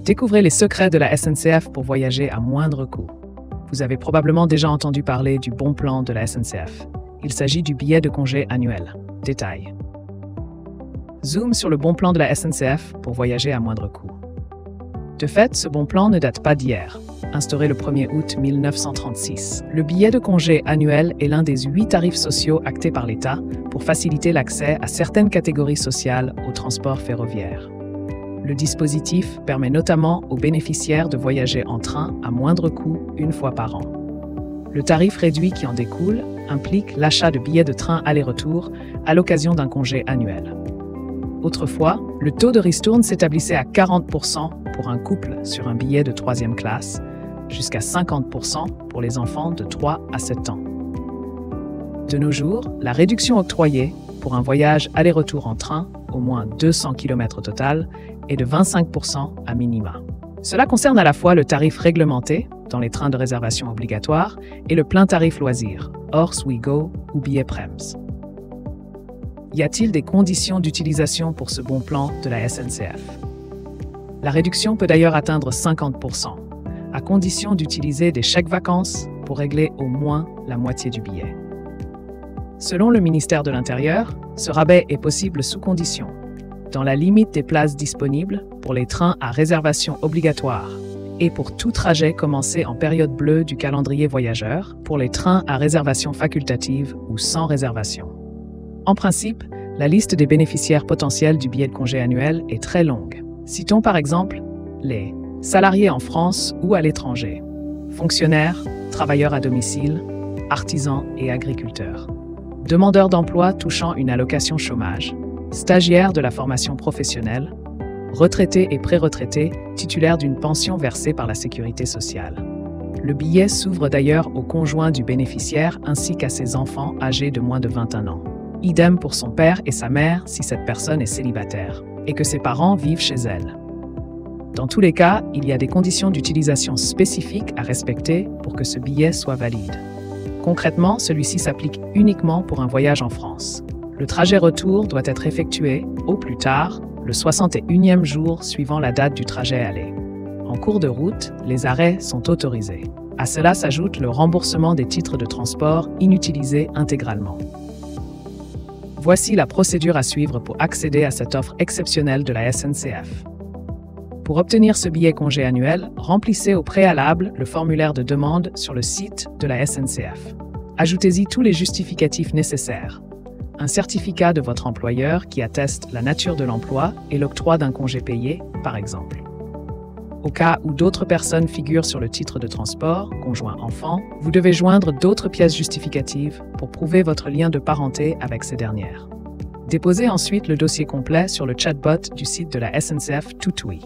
Découvrez les secrets de la SNCF pour voyager à moindre coût. Vous avez probablement déjà entendu parler du bon plan de la SNCF. Il s'agit du billet de congé annuel. Détail. Zoom sur le bon plan de la SNCF pour voyager à moindre coût. De fait, ce bon plan ne date pas d'hier. Instauré le 1er août 1936, le billet de congé annuel est l'un des 8 tarifs sociaux actés par l'État pour faciliter l'accès à certaines catégories sociales au transport ferroviaire. Le dispositif permet notamment aux bénéficiaires de voyager en train à moindre coût une fois par an. Le tarif réduit qui en découle implique l'achat de billets de train aller-retour à l'occasion d'un congé annuel. Autrefois, le taux de ristourne s'établissait à 40% pour un couple sur un billet de 3e classe, jusqu'à 50% pour les enfants de 3 à 7 ans. De nos jours, la réduction octroyée pour un voyage aller-retour en train, au moins 200 km au total, est de 25% à minima. Cela concerne à la fois le tarif réglementé, dans les trains de réservation obligatoire, et le plein tarif loisir, hors Ouigo ou billet Prems. Y a-t-il des conditions d'utilisation pour ce bon plan de la SNCF? La réduction peut d'ailleurs atteindre 50%, à condition d'utiliser des chèques vacances pour régler au moins la moitié du billet. Selon le ministère de l'Intérieur, ce rabais est possible sous condition, dans la limite des places disponibles pour les trains à réservation obligatoire et pour tout trajet commencé en période bleue du calendrier voyageur pour les trains à réservation facultative ou sans réservation. En principe, la liste des bénéficiaires potentiels du billet de congé annuel est très longue. Citons par exemple les salariés en France ou à l'étranger, fonctionnaires, travailleurs à domicile, artisans et agriculteurs, demandeurs d'emploi touchant une allocation chômage, stagiaires de la formation professionnelle, retraités et pré-retraités titulaires d'une pension versée par la Sécurité sociale. Le billet s'ouvre d'ailleurs au conjoint du bénéficiaire ainsi qu'à ses enfants âgés de moins de 21 ans. Idem pour son père et sa mère si cette personne est célibataire et que ses parents vivent chez elle. Dans tous les cas, il y a des conditions d'utilisation spécifiques à respecter pour que ce billet soit valide. Concrètement, celui-ci s'applique uniquement pour un voyage en France. Le trajet retour doit être effectué, au plus tard, le 61e jour suivant la date du trajet aller. En cours de route, les arrêts sont autorisés. À cela s'ajoute le remboursement des titres de transport inutilisés intégralement. Voici la procédure à suivre pour accéder à cette offre exceptionnelle de la SNCF. Pour obtenir ce billet congé annuel, remplissez au préalable le formulaire de demande sur le site de la SNCF. Ajoutez-y tous les justificatifs nécessaires. Un certificat de votre employeur qui atteste la nature de l'emploi et l'octroi d'un congé payé, par exemple. Au cas où d'autres personnes figurent sur le titre de transport, conjoint enfant, vous devez joindre d'autres pièces justificatives pour prouver votre lien de parenté avec ces dernières. Déposez ensuite le dossier complet sur le chatbot du site de la SNCF Tutui.